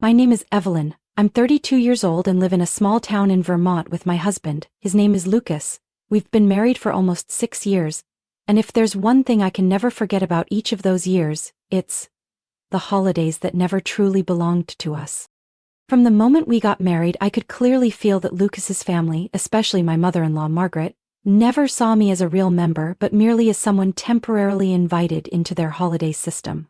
My name is Evelyn. I'm 32 years old and live in a small town in Vermont with my husband. His name is Lucas. We've been married for almost 6 years, and if there's one thing I can never forget about each of those years, it's the holidays that never truly belonged to us. From the moment we got married, I could clearly feel that Lucas's family, especially my mother-in-law Margaret, never saw me as a real member but merely as someone temporarily invited into their holiday system.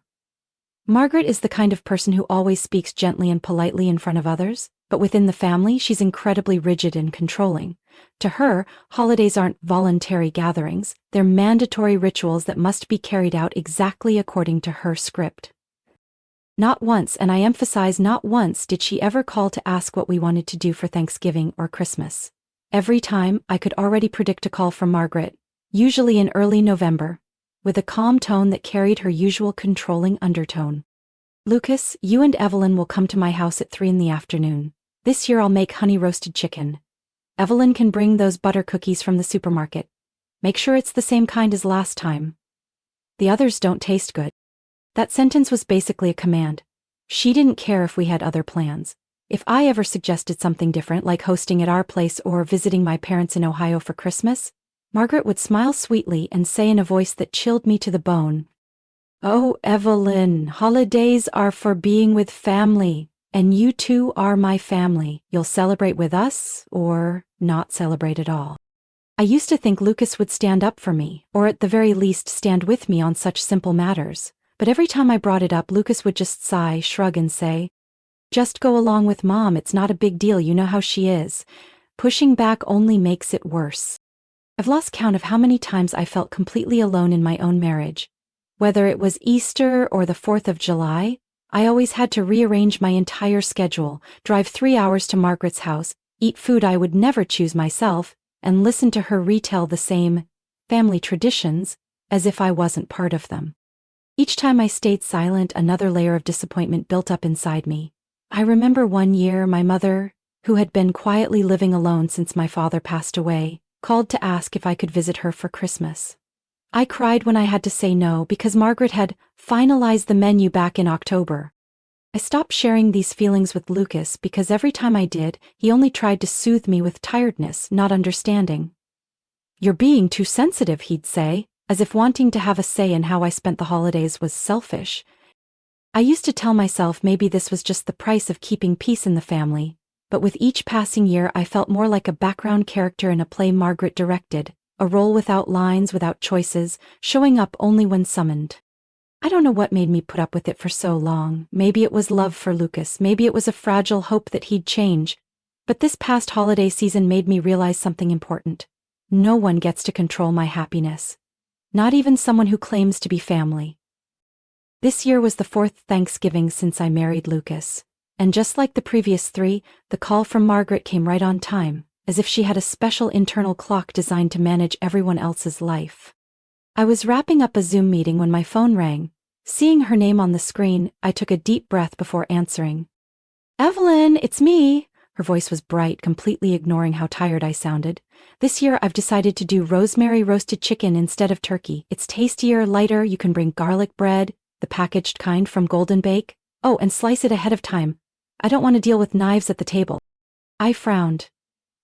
Margaret is the kind of person who always speaks gently and politely in front of others, but within the family she's incredibly rigid and controlling. To her, holidays aren't voluntary gatherings, they're mandatory rituals that must be carried out exactly according to her script. Not once, and I emphasize not once, did she ever call to ask what we wanted to do for Thanksgiving or Christmas. Every time, I could already predict a call from Margaret, usually in early November, with a calm tone that carried her usual controlling undertone. "Lucas, you and Evelyn will come to my house at 3 in the afternoon. This year I'll make honey-roasted chicken. Evelyn can bring those butter cookies from the supermarket. Make sure it's the same kind as last time. The others don't taste good." That sentence was basically a command. She didn't care if we had other plans. If I ever suggested something different, like hosting at our place or visiting my parents in Ohio for Christmas, Margaret would smile sweetly and say in a voice that chilled me to the bone, "Oh, Evelyn, holidays are for being with family, and you two are my family. You'll celebrate with us, or not celebrate at all." I used to think Lucas would stand up for me, or at the very least stand with me on such simple matters, but every time I brought it up, Lucas would just sigh, shrug and say, "Just go along with Mom, it's not a big deal, you know how she is. Pushing back only makes it worse." I've lost count of how many times I felt completely alone in my own marriage. Whether it was Easter or the 4th of July, I always had to rearrange my entire schedule, drive 3 hours to Margaret's house, eat food I would never choose myself, and listen to her retell the same family traditions as if I wasn't part of them. Each time I stayed silent, another layer of disappointment built up inside me. I remember one year my mother, who had been quietly living alone since my father passed away, called to ask if I could visit her for Christmas. I cried when I had to say no because Margaret had finalized the menu back in October. I stopped sharing these feelings with Lucas because every time I did, he only tried to soothe me with tiredness, not understanding. "You're being too sensitive," he'd say, as if wanting to have a say in how I spent the holidays was selfish. I used to tell myself maybe this was just the price of keeping peace in the family, but with each passing year I felt more like a background character in a play Margaret directed, a role without lines, without choices, showing up only when summoned. I don't know what made me put up with it for so long. Maybe it was love for Lucas, maybe it was a fragile hope that he'd change, but this past holiday season made me realize something important. No one gets to control my happiness. Not even someone who claims to be family. This year was the 4th Thanksgiving since I married Lucas. And just like the previous 3, the call from Margaret came right on time, as if she had a special internal clock designed to manage everyone else's life. I was wrapping up a Zoom meeting when my phone rang. Seeing her name on the screen, I took a deep breath before answering. "Evelyn, it's me." Her voice was bright, completely ignoring how tired I sounded. "This year I've decided to do rosemary roasted chicken instead of turkey. It's tastier, lighter, you can bring garlic bread, the packaged kind from Golden Bake. Oh, and slice it ahead of time. I don't want to deal with knives at the table." I frowned.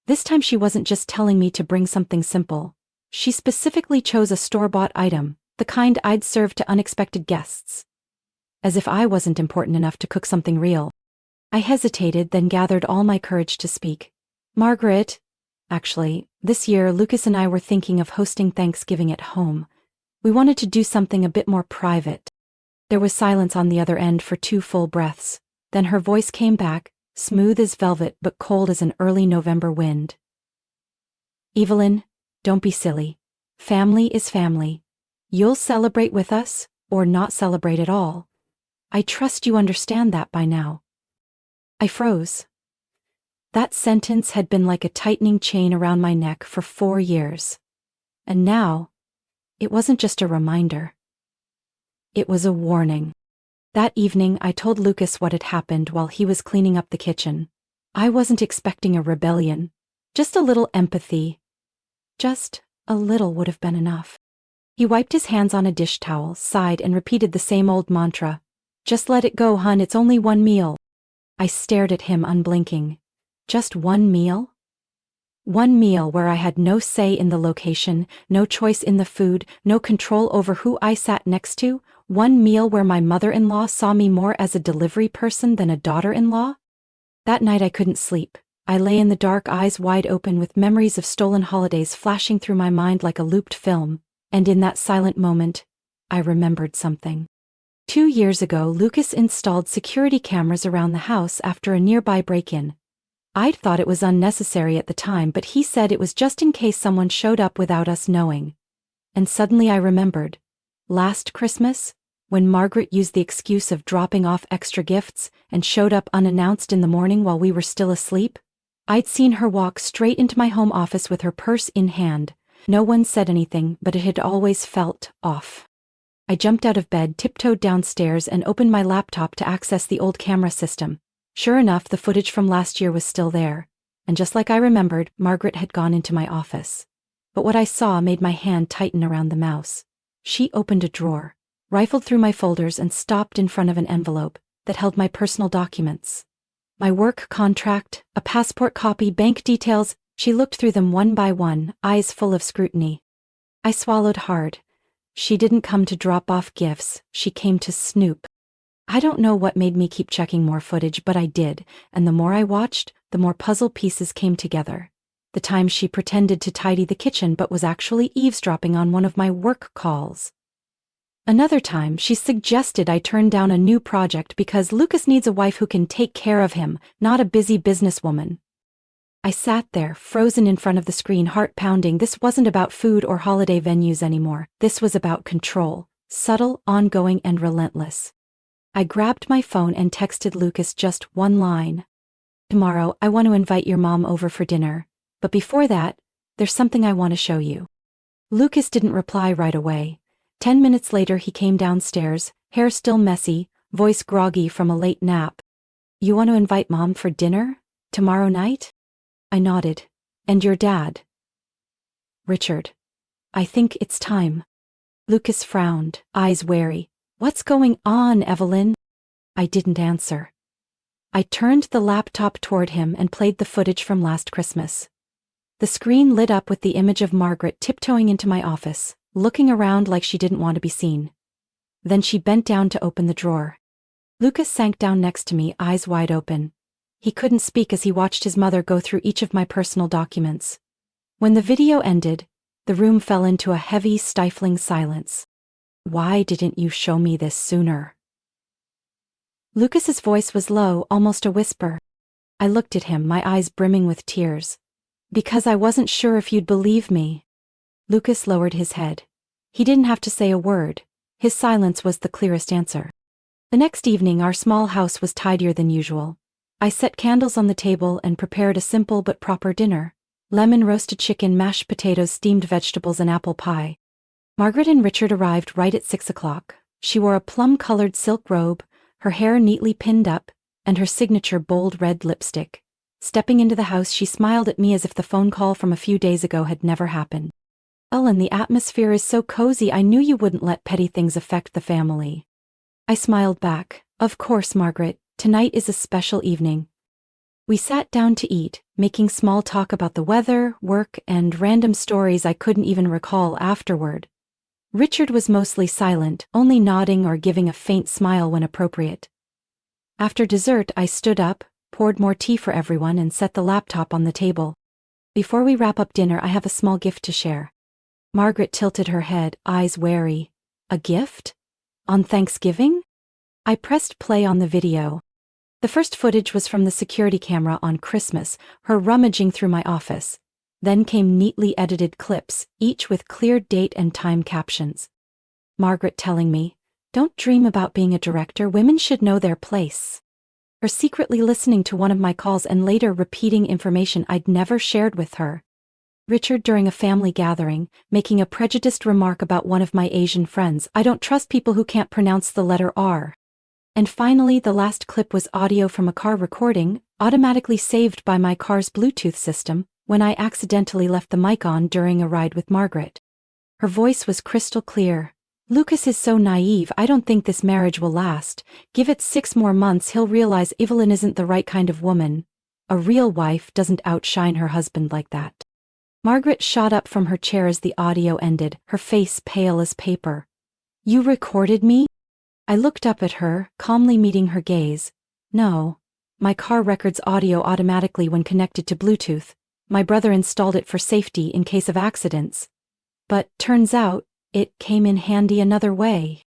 This time she wasn't just telling me to bring something simple. She specifically chose a store-bought item, the kind I'd serve to unexpected guests. As if I wasn't important enough to cook something real. I hesitated, then gathered all my courage to speak. "Margaret, actually, this year Lucas and I were thinking of hosting Thanksgiving at home. We wanted to do something a bit more private." There was silence on the other end for 2 full breaths. Then her voice came back, smooth as velvet but cold as an early November wind. "Evelyn, don't be silly. Family is family. You'll celebrate with us, or not celebrate at all. I trust you understand that by now." I froze. That sentence had been like a tightening chain around my neck for 4 years. And now, it wasn't just a reminder. It was a warning. That evening, I told Lucas what had happened while he was cleaning up the kitchen. I wasn't expecting a rebellion, just a little empathy. Just a little would have been enough. He wiped his hands on a dish towel, sighed, and repeated the same old mantra. "Just let it go, hun, it's only one meal." I stared at him unblinking. Just one meal? One meal where I had no say in the location, no choice in the food, no control over who I sat next to, one meal where my mother-in-law saw me more as a delivery person than a daughter-in-law? That night I couldn't sleep. I lay in the dark, eyes wide open with memories of stolen holidays flashing through my mind like a looped film, and in that silent moment, I remembered something. 2 years ago, Lucas installed security cameras around the house after a nearby break-in. I'd thought it was unnecessary at the time, but he said it was just in case someone showed up without us knowing. And suddenly I remembered. Last Christmas, when Margaret used the excuse of dropping off extra gifts and showed up unannounced in the morning while we were still asleep, I'd seen her walk straight into my home office with her purse in hand. No one said anything, but it had always felt off. I jumped out of bed, tiptoed downstairs, and opened my laptop to access the old camera system. Sure enough, the footage from last year was still there, and just like I remembered, Margaret had gone into my office. But what I saw made my hand tighten around the mouse. She opened a drawer, rifled through my folders, and stopped in front of an envelope that held my personal documents. My work contract, a passport copy, bank details. She looked through them one by one, eyes full of scrutiny. I swallowed hard. She didn't come to drop off gifts, she came to snoop. I don't know what made me keep checking more footage, but I did, and the more I watched, the more puzzle pieces came together. The time she pretended to tidy the kitchen but was actually eavesdropping on one of my work calls. Another time, she suggested I turn down a new project because Lucas needs a wife who can take care of him, not a busy businesswoman. I sat there, frozen in front of the screen, heart pounding. This wasn't about food or holiday venues anymore. This was about control, subtle, ongoing, and relentless. I grabbed my phone and texted Lucas just one line. "Tomorrow, I want to invite your mom over for dinner. But before that, there's something I want to show you." Lucas didn't reply right away. 10 minutes later, he came downstairs, hair still messy, voice groggy from a late nap. "You want to invite Mom for dinner? Tomorrow night?" I nodded. "And your dad?" "Richard. I think it's time." Lucas frowned, eyes wary. "What's going on, Evelyn?" I didn't answer. I turned the laptop toward him and played the footage from last Christmas. The screen lit up with the image of Margaret tiptoeing into my office, looking around like she didn't want to be seen. Then she bent down to open the drawer. Lucas sank down next to me, eyes wide open. He couldn't speak as he watched his mother go through each of my personal documents. When the video ended, the room fell into a heavy, stifling silence. "Why didn't you show me this sooner?" Lucas's voice was low, almost a whisper. I looked at him, my eyes brimming with tears. "Because I wasn't sure if you'd believe me." Lucas lowered his head. He didn't have to say a word. His silence was the clearest answer. The next evening, our small house was tidier than usual. I set candles on the table and prepared a simple but proper dinner. Lemon roasted chicken, mashed potatoes, steamed vegetables, and apple pie. Margaret and Richard arrived right at 6 o'clock. She wore a plum-colored silk robe, her hair neatly pinned up, and her signature bold red lipstick. Stepping into the house, she smiled at me as if the phone call from a few days ago had never happened. "Ellen, the atmosphere is so cozy. I knew you wouldn't let petty things affect the family." I smiled back. "Of course, Margaret. Tonight is a special evening." We sat down to eat, making small talk about the weather, work, and random stories I couldn't even recall afterward. Richard was mostly silent, only nodding or giving a faint smile when appropriate. After dessert, I stood up, poured more tea for everyone, and set the laptop on the table. "Before we wrap up dinner, I have a small gift to share." Margaret tilted her head, eyes wary. "A gift? On Thanksgiving?" I pressed play on the video. The first footage was from the security camera on Christmas, her rummaging through my office. Then came neatly edited clips, each with clear date and time captions. Margaret telling me, "Don't dream about being a director, women should know their place." Or secretly listening to one of my calls and later repeating information I'd never shared with her. Richard during a family gathering, making a prejudiced remark about one of my Asian friends. "I don't trust people who can't pronounce the letter R." And finally, the last clip was audio from a car recording, automatically saved by my car's Bluetooth system, when I accidentally left the mic on during a ride with Margaret. Her voice was crystal clear. Lucas is so naive. I don't think this marriage will last. Give it 6 more months, he'll realize Evelyn isn't the right kind of woman. A real wife doesn't outshine her husband like that. Margaret shot up from her chair as the audio ended, her face pale as paper. You recorded me? I looked up at her, calmly meeting her gaze. No. My car records audio automatically when connected to Bluetooth. My brother installed it for safety in case of accidents. But, turns out, it came in handy another way.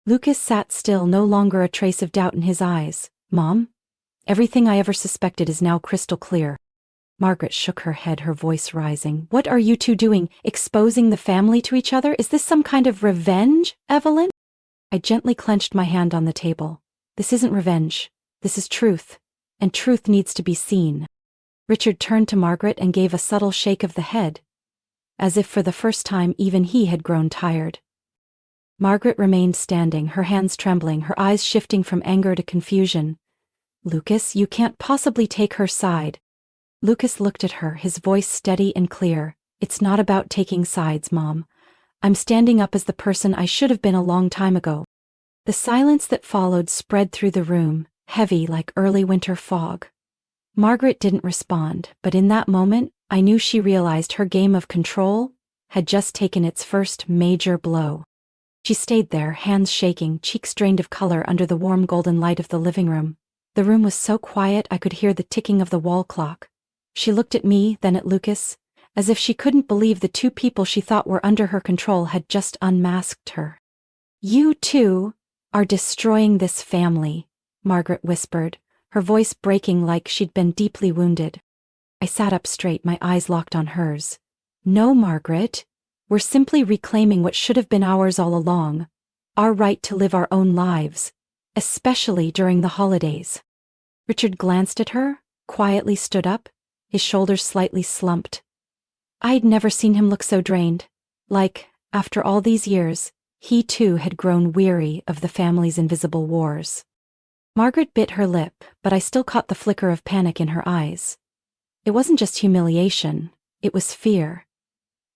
Lucas sat still, no longer a trace of doubt in his eyes. Mom? Everything I ever suspected is now crystal clear. Margaret shook her head, her voice rising. What are you two doing? Exposing the family to each other? Is this some kind of revenge, Evelyn? I gently clenched my hand on the table. This isn't revenge. This is truth. And truth needs to be seen. Richard turned to Margaret and gave a subtle shake of the head, as if for the first time even he had grown tired. Margaret remained standing, her hands trembling, her eyes shifting from anger to confusion. Lucas, you can't possibly take her side. Lucas looked at her, his voice steady and clear. It's not about taking sides, Mom. I'm standing up as the person I should have been a long time ago. The silence that followed spread through the room, heavy like early winter fog. Margaret didn't respond, but in that moment, I knew she realized her game of control had just taken its first major blow. She stayed there, hands shaking, cheeks drained of color under the warm golden light of the living room. The room was so quiet I could hear the ticking of the wall clock. She looked at me, then at Lucas, as if she couldn't believe the two people she thought were under her control had just unmasked her. You two are destroying this family, Margaret whispered, her voice breaking like she'd been deeply wounded. I sat up straight, my eyes locked on hers. No, Margaret. We're simply reclaiming what should have been ours all along. Our right to live our own lives, especially during the holidays. Richard glanced at her, quietly stood up, his shoulders slightly slumped. I'd never seen him look so drained. Like, after all these years, he too had grown weary of the family's invisible wars. Margaret bit her lip, but I still caught the flicker of panic in her eyes. It wasn't just humiliation, it was fear.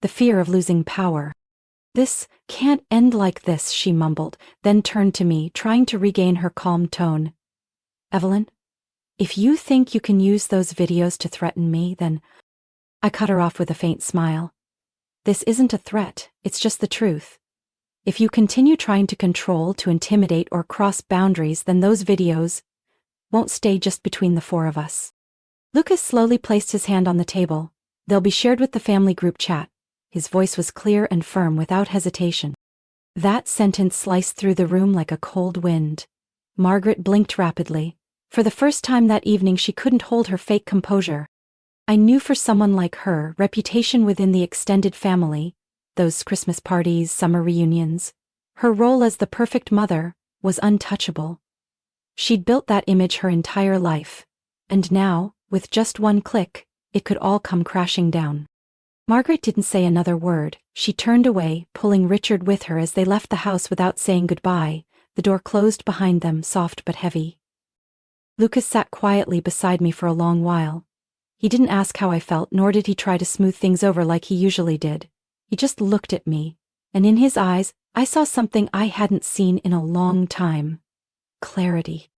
The fear of losing power. This can't end like this, she mumbled, then turned to me, trying to regain her calm tone. Evelyn, if you think you can use those videos to threaten me, then... I cut her off with a faint smile. This isn't a threat, it's just the truth. If you continue trying to control, to intimidate, or cross boundaries, then those videos won't stay just between the four of us. Lucas slowly placed his hand on the table. They'll be shared with the family group chat. His voice was clear and firm, without hesitation. That sentence sliced through the room like a cold wind. Margaret blinked rapidly. For the first time that evening she couldn't hold her fake composure. I knew for someone like her, reputation within the extended family, those Christmas parties, summer reunions, her role as the perfect mother, was untouchable. She'd built that image her entire life. And now, with just one click, it could all come crashing down. Margaret didn't say another word. She turned away, pulling Richard with her as they left the house without saying goodbye. The door closed behind them, soft but heavy. Lucas sat quietly beside me for a long while. He didn't ask how I felt, nor did he try to smooth things over like he usually did. He just looked at me, and in his eyes, I saw something I hadn't seen in a long time. Clarity.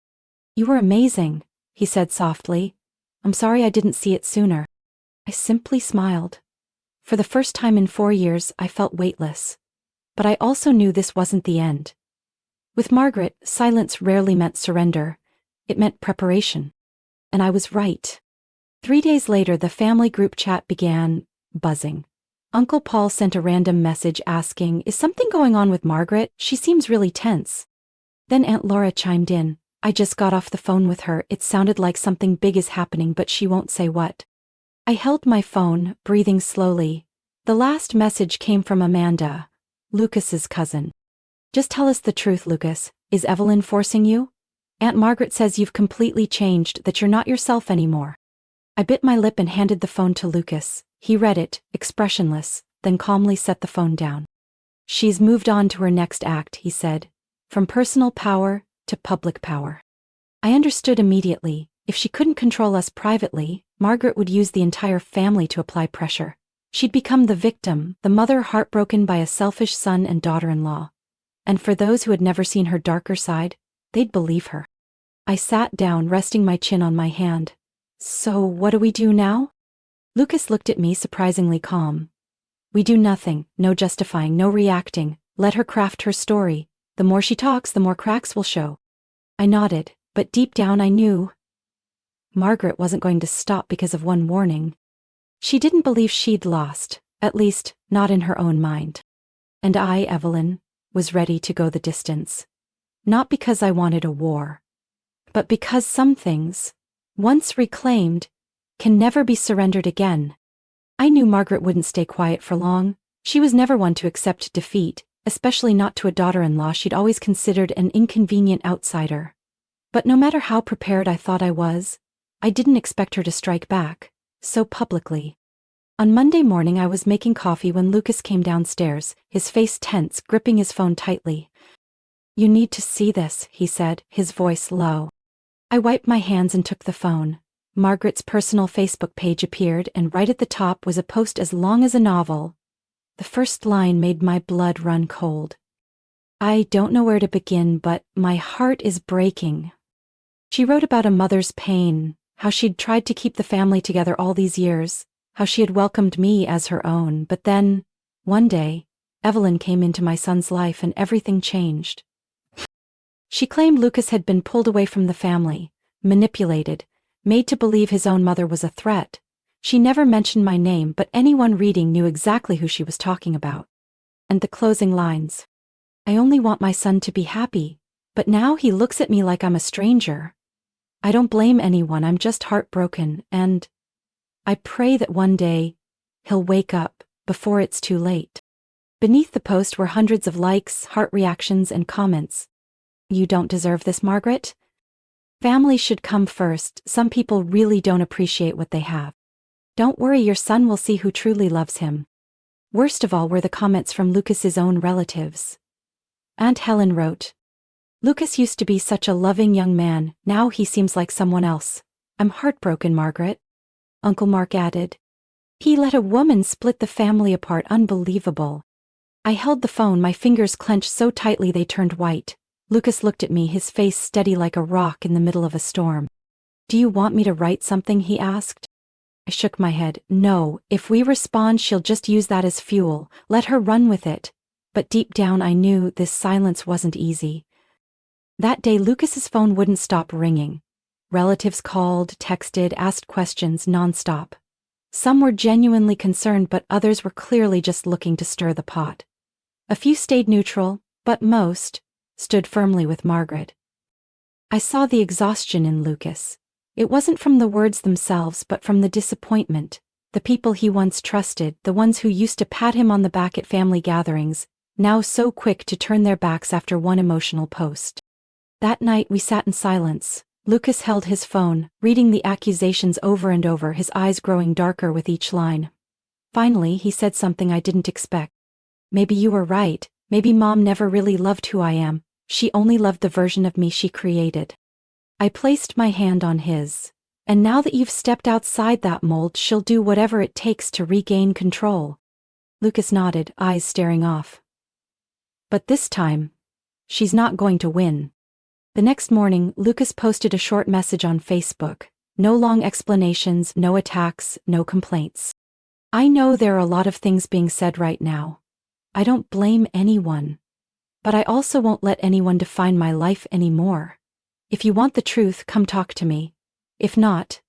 You were amazing, he said softly. I'm sorry I didn't see it sooner. I simply smiled. For the first time in 4 years, I felt weightless. But I also knew this wasn't the end. With Margaret, silence rarely meant surrender. It meant preparation. And I was right. 3 days later, the family group chat began buzzing. Uncle Paul sent a random message asking, "Is something going on with Margaret? She seems really tense." Then Aunt Laura chimed in. "I just got off the phone with her. It sounded like something big is happening, but she won't say what." I held my phone, breathing slowly. The last message came from Amanda, Lucas's cousin. "Just tell us the truth, Lucas. Is Evelyn forcing you? Aunt Margaret says you've completely changed, that you're not yourself anymore." I bit my lip and handed the phone to Lucas. He read it, expressionless, then calmly set the phone down. "She's moved on to her next act," he said. "From personal power to public power." I understood immediately. If she couldn't control us privately, Margaret would use the entire family to apply pressure. She'd become the victim, the mother heartbroken by a selfish son and daughter-in-law. And for those who had never seen her darker side, they'd believe her. I sat down, resting my chin on my hand. So what do we do now? Lucas looked at me, surprisingly calm. We do nothing, no justifying, no reacting. Let her craft her story. The more she talks, the more cracks will show. I nodded, but deep down I knew Margaret wasn't going to stop because of one warning. She didn't believe she'd lost, at least, not in her own mind. And I, Evelyn, was ready to go the distance. Not because I wanted a war, but because some things, once reclaimed, can never be surrendered again. I knew Margaret wouldn't stay quiet for long. She was never one to accept defeat, especially not to a daughter-in-law she'd always considered an inconvenient outsider. But no matter how prepared I thought I was, I didn't expect her to strike back, so publicly. On Monday morning I was making coffee when Lucas came downstairs, his face tense, gripping his phone tightly. "You need to see this," he said, his voice low. I wiped my hands and took the phone. Margaret's personal Facebook page appeared, and right at the top was a post as long as a novel. The first line made my blood run cold. "I don't know where to begin, but my heart is breaking." She wrote about a mother's pain, how she'd tried to keep the family together all these years, how she had welcomed me as her own, but then, one day, Evelyn came into my son's life and everything changed. She claimed Lucas had been pulled away from the family, manipulated, made to believe his own mother was a threat. She never mentioned my name, but anyone reading knew exactly who she was talking about. And the closing lines. "I only want my son to be happy, but now he looks at me like I'm a stranger. I don't blame anyone, I'm just heartbroken, and I pray that one day he'll wake up before it's too late." Beneath the post were hundreds of likes, heart reactions, and comments. "You don't deserve this, Margaret. Family should come first. Some people really don't appreciate what they have. Don't worry, your son will see who truly loves him." Worst of all were the comments from Lucas's own relatives. Aunt Helen wrote, "Lucas used to be such a loving young man, now he seems like someone else. I'm heartbroken, Margaret." Uncle Mark added, "He let a woman split the family apart, unbelievable." I held the phone, my fingers clenched so tightly they turned white. Lucas looked at me, his face steady like a rock in the middle of a storm. "Do you want me to write something?" he asked. I shook my head. "No, if we respond she'll just use that as fuel. Let her run with it." But deep down I knew this silence wasn't easy. That day Lucas's phone wouldn't stop ringing. Relatives called, texted, asked questions nonstop. Some were genuinely concerned, but others were clearly just looking to stir the pot. A few stayed neutral, but most stood firmly with Margaret. I saw the exhaustion in Lucas. It wasn't from the words themselves, but from the disappointment. The people he once trusted, the ones who used to pat him on the back at family gatherings, now so quick to turn their backs after one emotional post. That night we sat in silence. Lucas held his phone, reading the accusations over and over, his eyes growing darker with each line. Finally, he said something I didn't expect. "Maybe you were right. Maybe Mom never really loved who I am. She only loved the version of me she created." I placed my hand on his. "And now that you've stepped outside that mold, she'll do whatever it takes to regain control." Lucas nodded, eyes staring off. "But this time, she's not going to win." The next morning, Lucas posted a short message on Facebook. No long explanations, no attacks, no complaints. "I know there are a lot of things being said right now. I don't blame anyone. But I also won't let anyone define my life anymore. If you want the truth, come talk to me. If not,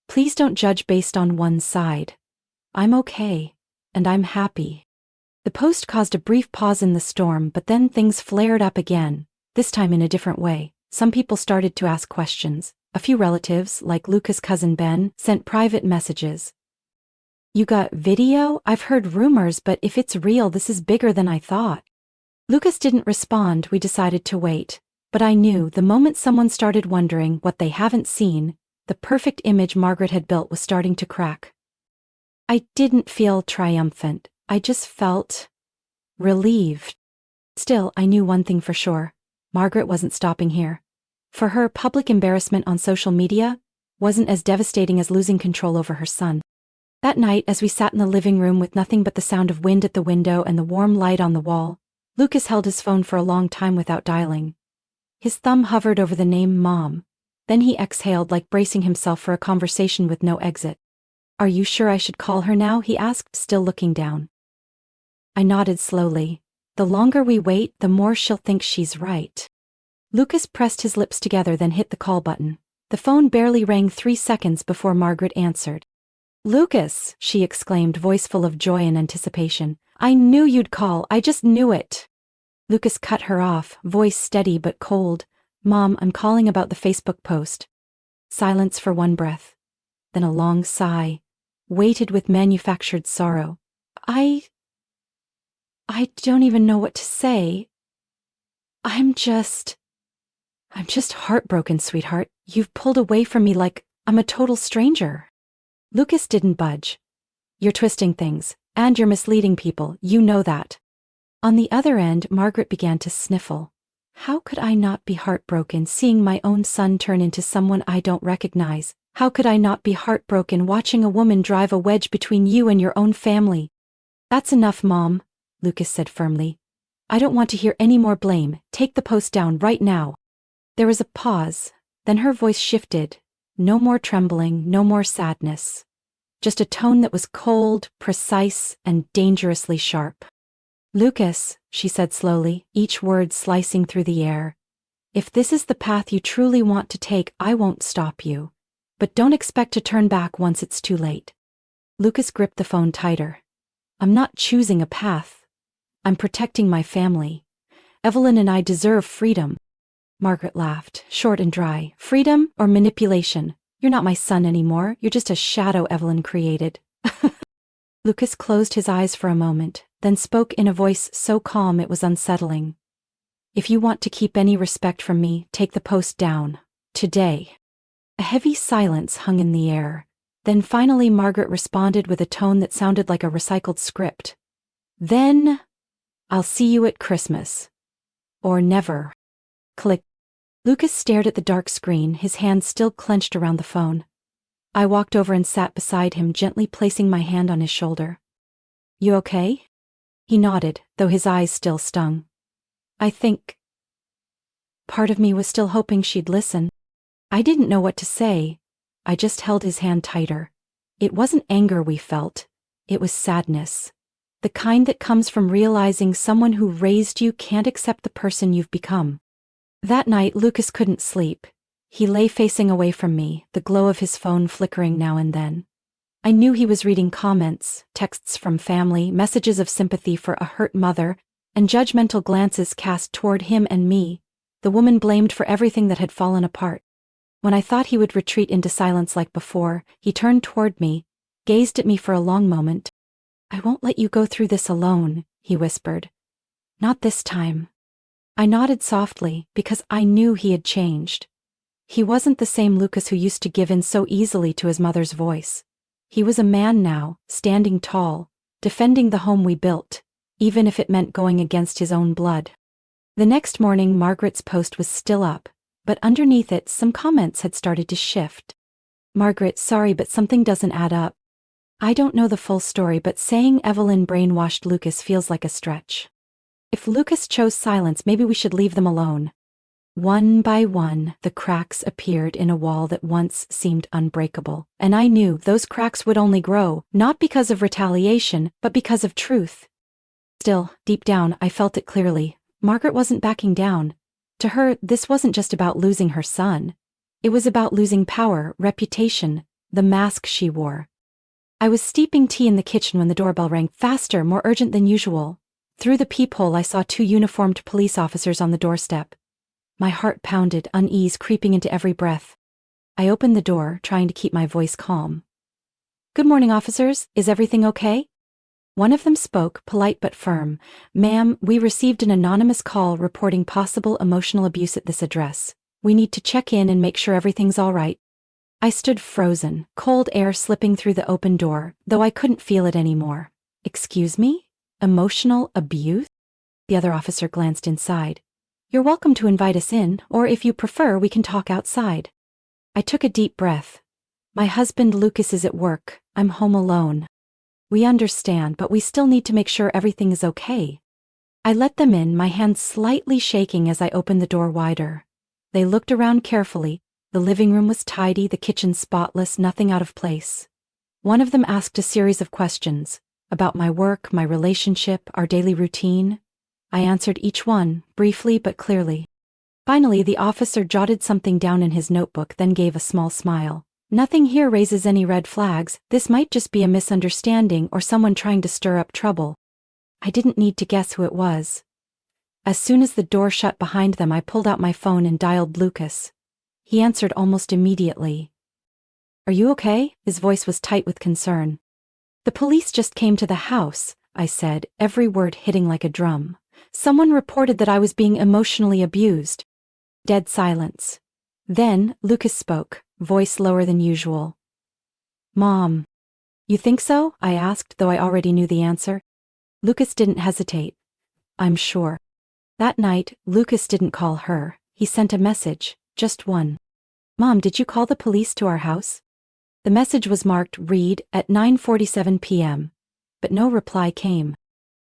please don't judge based on one side. I'm okay, and I'm happy." The post caused a brief pause in the storm, but then things flared up again, this time in a different way. Some people started to ask questions. A few relatives, like Lucas' cousin Ben, sent private messages. "You got video? I've heard rumors, but if it's real, this is bigger than I thought." Lucas didn't respond. We decided to wait. But I knew the moment someone started wondering what they haven't seen, the perfect image Margaret had built was starting to crack. I didn't feel triumphant. I just felt relieved. Still, I knew one thing for sure. Margaret wasn't stopping here. For her, public embarrassment on social media wasn't as devastating as losing control over her son. That night, as we sat in the living room with nothing but the sound of wind at the window and the warm light on the wall, Lucas held his phone for a long time without dialing. His thumb hovered over the name Mom. Then he exhaled, like bracing himself for a conversation with no exit. Are you sure I should call her now? He asked, still looking down. I nodded slowly. The longer we wait, the more she'll think she's right. Lucas pressed his lips together, then hit the call button. The phone barely rang 3 seconds before Margaret answered. Lucas, she exclaimed, voice full of joy and anticipation. I knew you'd call, I just knew it. Lucas cut her off, voice steady but cold. Mom, I'm calling about the Facebook post. Silence for one breath. Then a long sigh, weighted with manufactured sorrow. I don't even know what to say. I'm just heartbroken, sweetheart. You've pulled away from me like I'm a total stranger. Lucas didn't budge. You're twisting things, and you're misleading people, you know that. On the other end, Margaret began to sniffle. How could I not be heartbroken seeing my own son turn into someone I don't recognize? How could I not be heartbroken watching a woman drive a wedge between you and your own family? That's enough, Mom, Lucas said firmly. I don't want to hear any more blame. Take the post down right now. There was a pause, then her voice shifted. No more trembling, no more sadness. Just a tone that was cold, precise, and dangerously sharp. Lucas, she said slowly, each word slicing through the air. If this is the path you truly want to take, I won't stop you. But don't expect to turn back once it's too late. Lucas gripped the phone tighter. I'm not choosing a path. I'm protecting my family. Evelyn and I deserve freedom. Margaret laughed, short and dry. Freedom or manipulation? You're not my son anymore. You're just a shadow Evelyn created. Lucas closed his eyes for a moment, then spoke in a voice so calm it was unsettling. If you want to keep any respect from me, take the post down. Today. A heavy silence hung in the air. Then finally Margaret responded with a tone that sounded like a recycled script. Then, I'll see you at Christmas. Or never. Click. Lucas stared at the dark screen, his hands still clenched around the phone. I walked over and sat beside him, gently placing my hand on his shoulder. You okay? He nodded, though his eyes still stung. I think. Part of me was still hoping she'd listen. I didn't know what to say. I just held his hand tighter. It wasn't anger we felt. It was sadness. The kind that comes from realizing someone who raised you can't accept the person you've become. That night, Lucas couldn't sleep. He lay facing away from me, the glow of his phone flickering now and then. I knew he was reading comments, texts from family, messages of sympathy for a hurt mother, and judgmental glances cast toward him and me, the woman blamed for everything that had fallen apart. When I thought he would retreat into silence like before, he turned toward me, gazed at me for a long moment. I won't let you go through this alone, he whispered. Not this time. I nodded softly, because I knew he had changed. He wasn't the same Lucas who used to give in so easily to his mother's voice. He was a man now, standing tall, defending the home we built, even if it meant going against his own blood. The next morning, Margaret's post was still up, but underneath it, some comments had started to shift. Margaret, sorry, but something doesn't add up. I don't know the full story, but saying Evelyn brainwashed Lucas feels like a stretch. If Lucas chose silence, maybe we should leave them alone. One by one, the cracks appeared in a wall that once seemed unbreakable, and I knew those cracks would only grow, not because of retaliation, but because of truth. Still, deep down, I felt it clearly. Margaret wasn't backing down. To her, this wasn't just about losing her son. It was about losing power, reputation, the mask she wore. I was steeping tea in the kitchen when the doorbell rang, faster, more urgent than usual. Through the peephole, I saw 2 uniformed police officers on the doorstep. My heart pounded, unease creeping into every breath. I opened the door, trying to keep my voice calm. Good morning, officers. Is everything okay? One of them spoke, polite but firm. Ma'am, we received an anonymous call reporting possible emotional abuse at this address. We need to check in and make sure everything's all right. I stood frozen, cold air slipping through the open door, though I couldn't feel it anymore. Excuse me? Emotional abuse? The other officer glanced inside. You're welcome to invite us in, or if you prefer, we can talk outside. I took a deep breath. My husband Lucas is at work. I'm home alone. We understand, but we still need to make sure everything is okay. I let them in, my hand slightly shaking as I opened the door wider. They looked around carefully. The living room was tidy, the kitchen spotless, nothing out of place. One of them asked a series of questions about my work, my relationship, our daily routine. I answered each one, briefly but clearly. Finally, the officer jotted something down in his notebook, then gave a small smile. Nothing here raises any red flags. This might just be a misunderstanding or someone trying to stir up trouble. I didn't need to guess who it was. As soon as the door shut behind them, I pulled out my phone and dialed Lucas. He answered almost immediately. "Are you okay?" His voice was tight with concern. "The police just came to the house," I said, every word hitting like a drum. "Someone reported that I was being emotionally abused." Dead silence. Then, Lucas spoke, voice lower than usual. "Mom." "You think so?" I asked, though I already knew the answer. Lucas didn't hesitate. "I'm sure." That night, Lucas didn't call her. He sent a message, just one. "Mom, did you call the police to our house?" The message was marked "Read" at 9:47 p.m., but no reply came.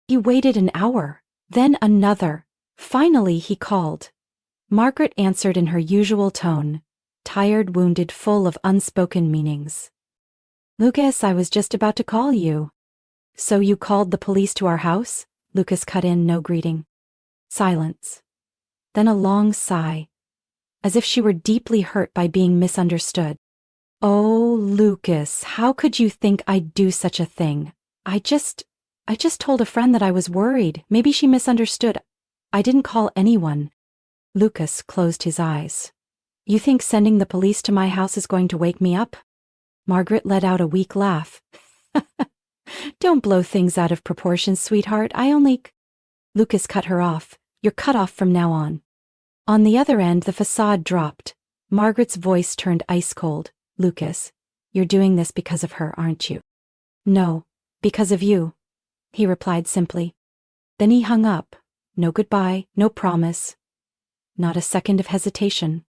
He waited an hour, then another. Finally, he called. Margaret answered in her usual tone, tired, wounded, full of unspoken meanings. "Lucas, I was just about to call you." "So you called the police to our house?" Lucas cut in, no greeting. Silence. Then a long sigh, as if she were deeply hurt by being misunderstood. "Oh, Lucas, how could you think I'd do such a thing? I just told a friend that I was worried. Maybe she misunderstood. I didn't call anyone." Lucas closed his eyes. "You think sending the police to my house is going to wake me up?" Margaret let out a weak laugh. "Don't blow things out of proportion, sweetheart. Lucas cut her off. "You're cut off from now on." On the other end, the facade dropped. Margaret's voice turned ice cold. "Lucas, you're doing this because of her, aren't you?" "No, because of you," he replied simply. Then he hung up. No goodbye, no promise. Not a second of hesitation.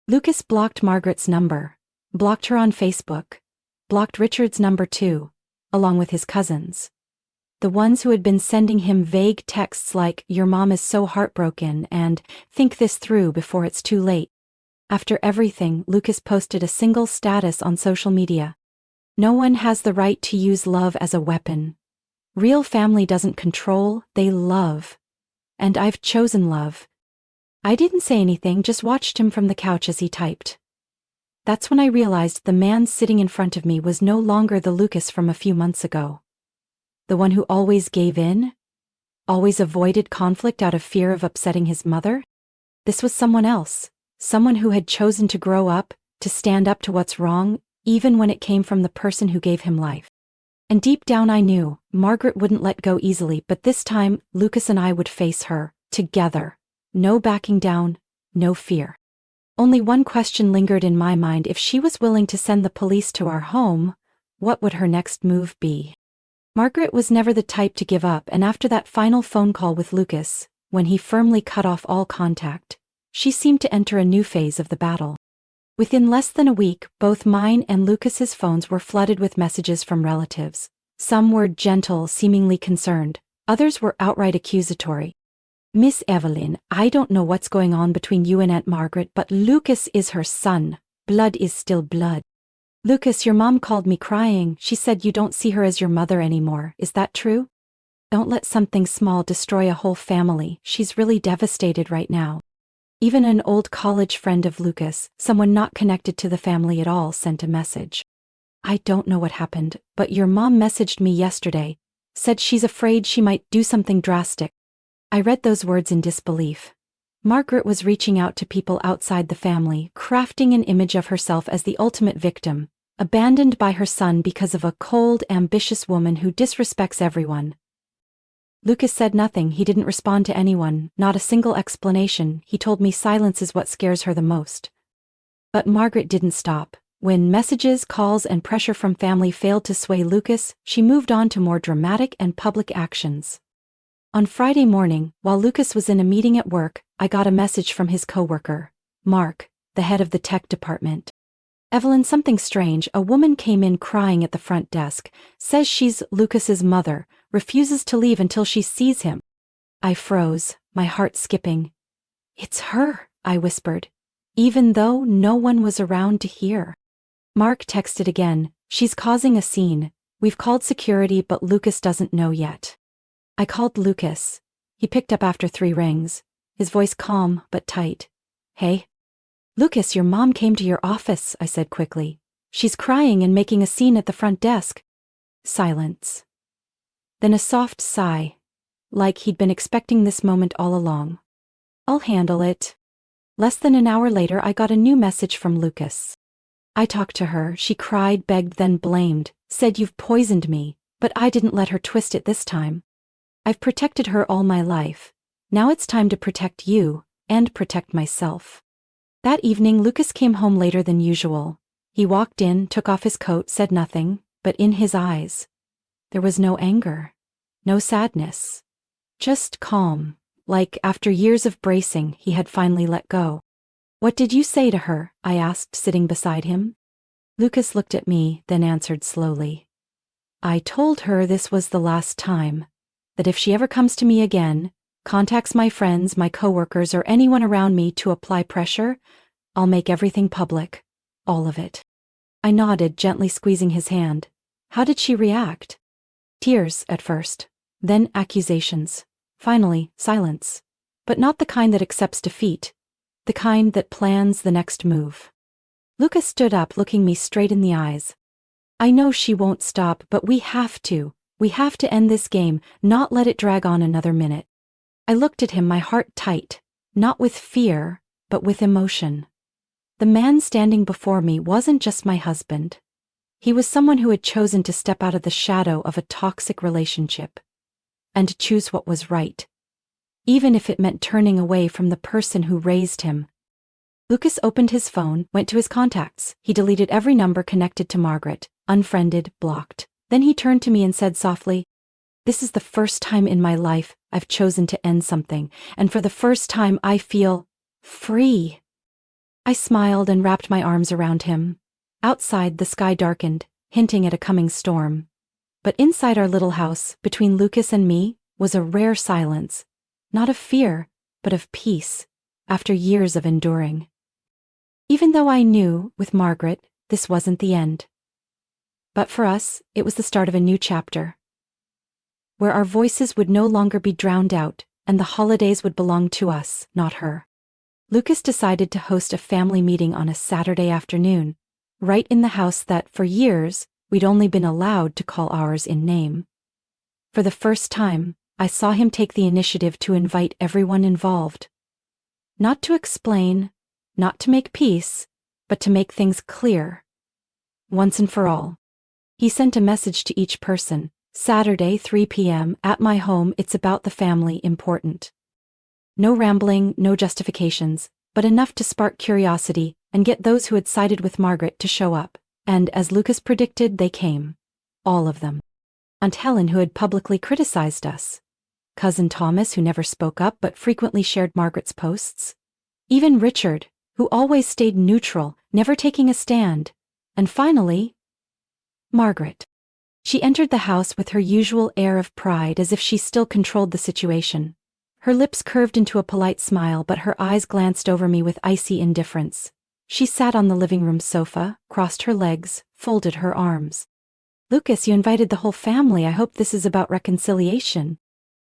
Lucas blocked Margaret's number, blocked her on Facebook, blocked Richard's number too, along with his cousins. The ones who had been sending him vague texts like, "Your mom is so heartbroken," and "Think this through before it's too late." After everything, Lucas posted a single status on social media. "No one has the right to use love as a weapon. Real family doesn't control, they love. And I've chosen love." I didn't say anything, just watched him from the couch as he typed. That's when I realized the man sitting in front of me was no longer the Lucas from a few months ago. The one who always gave in? Always avoided conflict out of fear of upsetting his mother? This was someone else. Someone who had chosen to grow up, to stand up to what's wrong, even when it came from the person who gave him life. And deep down I knew, Margaret wouldn't let go easily, but this time, Lucas and I would face her, together. No backing down, no fear. Only one question lingered in my mind: if she was willing to send the police to our home, what would her next move be? Margaret was never the type to give up, and after that final phone call with Lucas, when he firmly cut off all contact, she seemed to enter a new phase of the battle. Within less than a week, both mine and Lucas's phones were flooded with messages from relatives. Some were gentle, seemingly concerned. Others were outright accusatory. "Miss Evelyn, I don't know what's going on between you and Aunt Margaret, but Lucas is her son. Blood is still blood. Lucas, your mom called me crying. She said you don't see her as your mother anymore. Is that true? Don't let something small destroy a whole family. She's really devastated right now." Even an old college friend of Lucas, someone not connected to the family at all, sent a message. "I don't know what happened, but your mom messaged me yesterday. Said she's afraid she might do something drastic." I read those words in disbelief. Margaret was reaching out to people outside the family, crafting an image of herself as the ultimate victim, abandoned by her son because of a cold, ambitious woman who disrespects everyone. Lucas said nothing. He didn't respond to anyone, not a single explanation. He told me silence is what scares her the most. But Margaret didn't stop. When messages, calls, and pressure from family failed to sway Lucas, she moved on to more dramatic and public actions. On Friday morning, while Lucas was in a meeting at work, I got a message from his coworker, Mark, the head of the tech department. "Evelyn, something strange. A woman came in crying at the front desk, says she's Lucas's mother, refuses to leave until she sees him." I froze, my heart skipping. It's her, I whispered, even though no one was around to hear. Mark texted again, she's causing a scene. We've called security but Lucas doesn't know yet. I called Lucas. He picked up after 3 rings, his voice calm but tight. Hey? Lucas, your mom came to your office, I said quickly. She's crying and making a scene at the front desk. Silence. Then a soft sigh, like he'd been expecting this moment all along. I'll handle it. Less than an hour later, I got a new message from Lucas. I talked to her, she cried, begged, then blamed, said you've poisoned me, but I didn't let her twist it this time. I've protected her all my life. Now it's time to protect you, and protect myself. That evening, Lucas came home later than usual. He walked in, took off his coat, said nothing, but in his eyes, there was no anger, no sadness, just calm, like after years of bracing, he had finally let go. What did you say to her? I asked, sitting beside him. Lucas looked at me, then answered slowly. I told her this was the last time, that if she ever comes to me again, contacts my friends, my coworkers, or anyone around me to apply pressure, I'll make everything public, all of it. I nodded, gently squeezing his hand. How did she react? Tears at first, then accusations, finally silence, but not the kind that accepts defeat, the kind that plans the next move. Lucas stood up, looking me straight in the eyes. I know she won't stop, but we have to end this game, not let it drag on another minute. I looked at him, my heart tight, not with fear, but with emotion. The man standing before me wasn't just my husband. He was someone who had chosen to step out of the shadow of a toxic relationship and to choose what was right, even if it meant turning away from the person who raised him. Lucas opened his phone, went to his contacts. He deleted every number connected to Margaret, unfriended, blocked. Then he turned to me and said softly, "This is the first time in my life I've chosen to end something, and for the first time I feel free." I smiled and wrapped my arms around him. Outside, the sky darkened, hinting at a coming storm. But inside our little house, between Lucas and me, was a rare silence, not of fear, but of peace, after years of enduring. Even though I knew, with Margaret, this wasn't the end. But for us, it was the start of a new chapter, where our voices would no longer be drowned out, and the holidays would belong to us, not her. Lucas decided to host a family meeting on a Saturday afternoon, right in the house that, for years, we'd only been allowed to call ours in name. For the first time, I saw him take the initiative to invite everyone involved. Not to explain, not to make peace, but to make things clear. Once and for all. He sent a message to each person, Saturday, 3 p.m., at my home, it's about the family, important. No rambling, no justifications, but enough to spark curiosity and get those who had sided with Margaret to show up. And as Lucas predicted, they came. All of them. Aunt Helen, who had publicly criticized us. Cousin Thomas, who never spoke up but frequently shared Margaret's posts. Even Richard, who always stayed neutral, never taking a stand. And finally, Margaret. She entered the house with her usual air of pride, as if she still controlled the situation. Her lips curved into a polite smile, but her eyes glanced over me with icy indifference. She sat on the living room sofa, crossed her legs, folded her arms. "Lucas, you invited the whole family. I hope this is about reconciliation."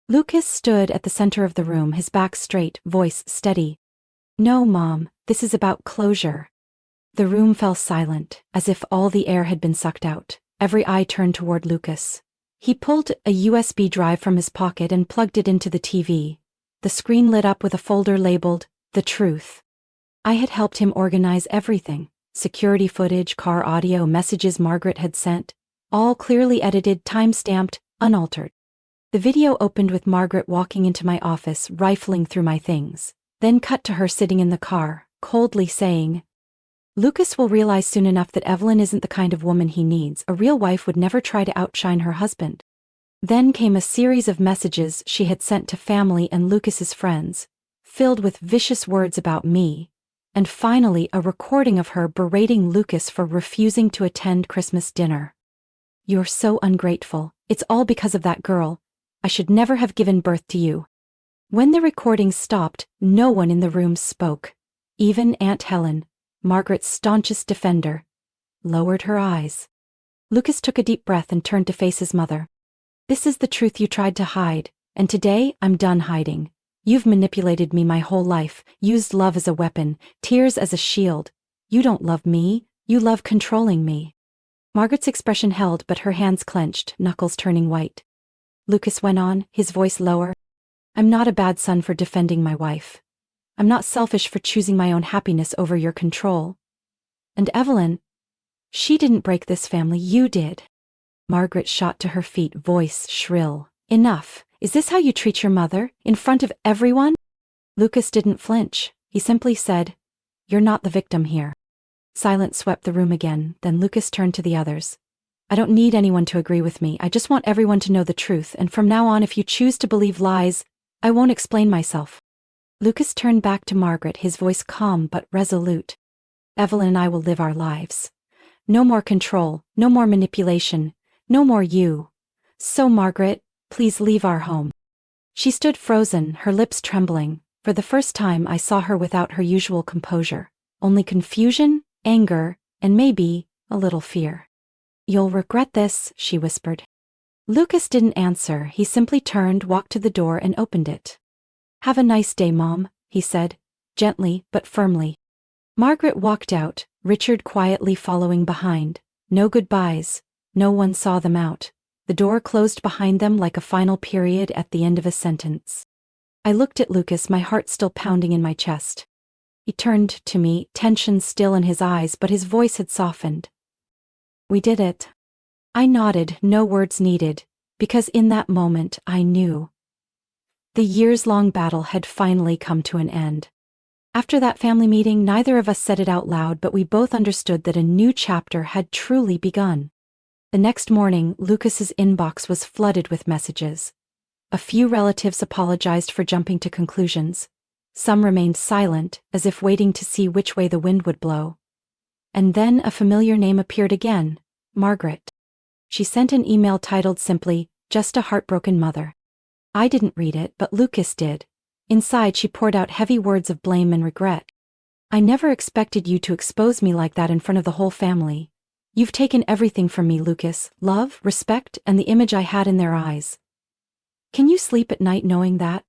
Lucas stood at the center of the room, his back straight, voice steady. "No, Mom, this is about closure." The room fell silent, as if all the air had been sucked out. Every eye turned toward Lucas. He pulled a USB drive from his pocket and plugged it into the TV. The screen lit up with a folder labeled, "The Truth." I had helped him organize everything. Security footage, car audio, messages Margaret had sent. All clearly edited, time-stamped, unaltered. The video opened with Margaret walking into my office, rifling through my things. Then cut to her sitting in the car, coldly saying, "Lucas will realize soon enough that Evelyn isn't the kind of woman he needs. A real wife would never try to outshine her husband." Then came a series of messages she had sent to family and Lucas's friends, filled with vicious words about me, and finally a recording of her berating Lucas for refusing to attend Christmas dinner. "You're so ungrateful. It's all because of that girl. I should never have given birth to you." When the recording stopped, no one in the room spoke. Even Aunt Helen, Margaret's staunchest defender, lowered her eyes. Lucas took a deep breath and turned to face his mother. "This is the truth you tried to hide, and today I'm done hiding. You've manipulated me my whole life, used love as a weapon, tears as a shield. You don't love me, you love controlling me." Margaret's expression held, but her hands clenched, knuckles turning white. Lucas went on, his voice lower. "I'm not a bad son for defending my wife. I'm not selfish for choosing my own happiness over your control. And Evelyn, she didn't break this family, you did." Margaret shot to her feet, voice shrill. "Enough. Is this how you treat your mother, in front of everyone?" Lucas didn't flinch. He simply said, "You're not the victim here." Silence swept the room again, then Lucas turned to the others. "I don't need anyone to agree with me, I just want everyone to know the truth, and from now on if you choose to believe lies, I won't explain myself." Lucas turned back to Margaret, his voice calm but resolute. "Evelyn and I will live our lives. No more control, no more manipulation, no more you. So Margaret, please leave our home." She stood frozen, her lips trembling. For the first time I saw her without her usual composure. Only confusion, anger, and maybe a little fear. "You'll regret this," she whispered. Lucas didn't answer, he simply turned, walked to the door and opened it. "Have a nice day, Mom," he said, gently but firmly. Margaret walked out, Richard quietly following behind. No goodbyes, no one saw them out. The door closed behind them like a final period at the end of a sentence. I looked at Lucas, my heart still pounding in my chest. He turned to me, tension still in his eyes, but his voice had softened. "We did it." I nodded, no words needed, because in that moment I knew. The years-long battle had finally come to an end. After that family meeting, neither of us said it out loud, but we both understood that a new chapter had truly begun. The next morning, Lucas's inbox was flooded with messages. A few relatives apologized for jumping to conclusions. Some remained silent, as if waiting to see which way the wind would blow. And then a familiar name appeared again, Margaret. She sent an email titled simply, "Just a Heartbroken Mother." I didn't read it, but Lucas did. Inside she poured out heavy words of blame and regret. "I never expected you to expose me like that in front of the whole family. You've taken everything from me, Lucas, love, respect, and the image I had in their eyes. Can you sleep at night knowing that?"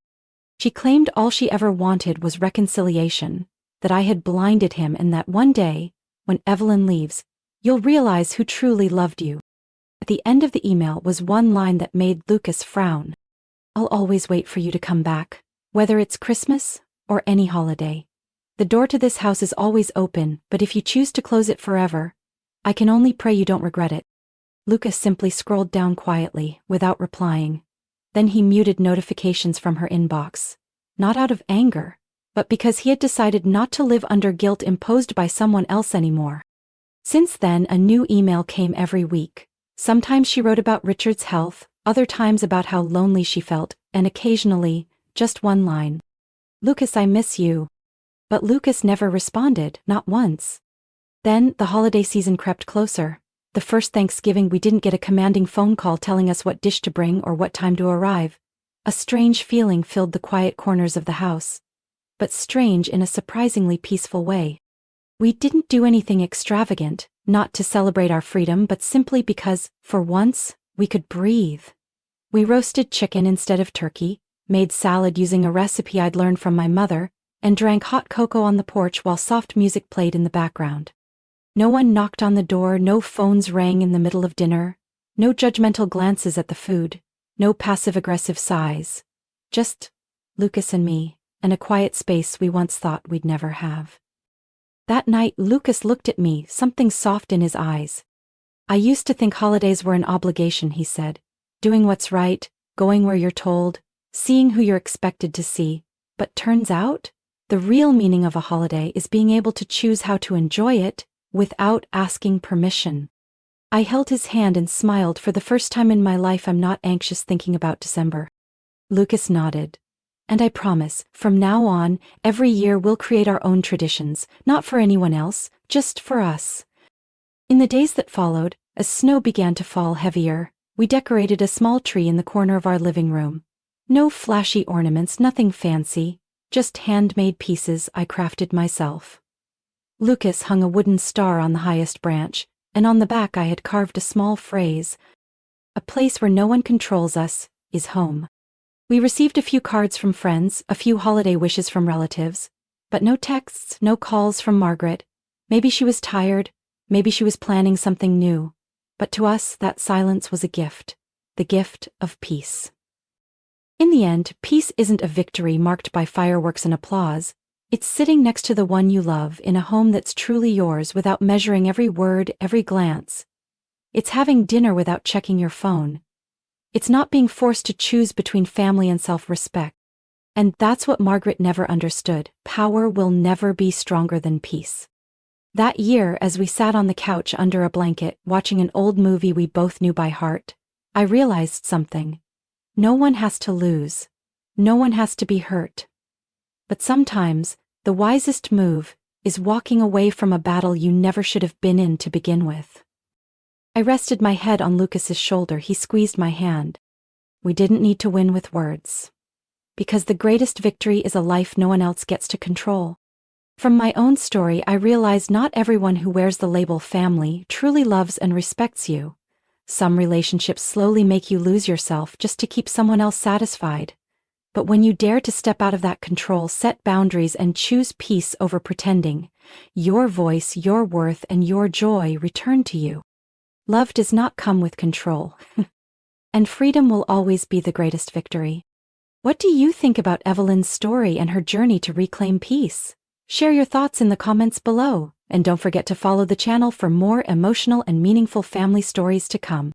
She claimed all she ever wanted was reconciliation, that I had blinded him, and that one day, when Evelyn leaves, you'll realize who truly loved you. At the end of the email was one line that made Lucas frown. "I'll always wait for you to come back, whether it's Christmas or any holiday. The door to this house is always open, but if you choose to close it forever, I can only pray you don't regret it." Lucas simply scrolled down quietly, without replying. Then he muted notifications from her inbox. Not out of anger, but because he had decided not to live under guilt imposed by someone else anymore. Since then, a new email came every week. Sometimes she wrote about Richard's health, other times about how lonely she felt, and occasionally, just one line. "Lucas, I miss you." But Lucas never responded, not once. Then, the holiday season crept closer. The first Thanksgiving we didn't get a commanding phone call telling us what dish to bring or what time to arrive. A strange feeling filled the quiet corners of the house. But strange in a surprisingly peaceful way. We didn't do anything extravagant, not to celebrate our freedom, but simply because, for once, we could breathe. We roasted chicken instead of turkey, made salad using a recipe I'd learned from my mother, and drank hot cocoa on the porch while soft music played in the background. No one knocked on the door, no phones rang in the middle of dinner, no judgmental glances at the food, no passive-aggressive sighs. Just Lucas and me, and a quiet space we once thought we'd never have. That night, Lucas looked at me, something soft in his eyes. "I used to think holidays were an obligation," he said. "Doing what's right, going where you're told, seeing who you're expected to see. But turns out, the real meaning of a holiday is being able to choose how to enjoy it, without asking permission." I held his hand and smiled. "For the first time in my life, I'm not anxious thinking about December." Lucas nodded. "And I promise, from now on, every year we'll create our own traditions, not for anyone else, just for us." In the days that followed, as snow began to fall heavier, we decorated a small tree in the corner of our living room. No flashy ornaments, nothing fancy, just handmade pieces I crafted myself. Lucas hung a wooden star on the highest branch, and on the back I had carved a small phrase: "A place where no one controls us is home." We received a few cards from friends, a few holiday wishes from relatives, but no texts, no calls from Margaret. Maybe she was tired, maybe she was planning something new, but to us that silence was a gift, the gift of peace. In the end, peace isn't a victory marked by fireworks and applause. It's sitting next to the one you love in a home that's truly yours without measuring every word, every glance. It's having dinner without checking your phone. It's not being forced to choose between family and self-respect. And that's what Margaret never understood. Power will never be stronger than peace. That year, as we sat on the couch under a blanket, watching an old movie we both knew by heart, I realized something. No one has to lose. No one has to be hurt. But sometimes, the wisest move is walking away from a battle you never should have been in to begin with. I rested my head on Lucas's shoulder. He squeezed my hand. We didn't need to win with words. Because the greatest victory is a life no one else gets to control. From my own story, I realized not everyone who wears the label family truly loves and respects you. Some relationships slowly make you lose yourself just to keep someone else satisfied. But when you dare to step out of that control, set boundaries, and choose peace over pretending, your voice, your worth, and your joy return to you. Love does not come with control. And freedom will always be the greatest victory. What do you think about Evelyn's story and her journey to reclaim peace? Share your thoughts in the comments below, and don't forget to follow the channel for more emotional and meaningful family stories to come.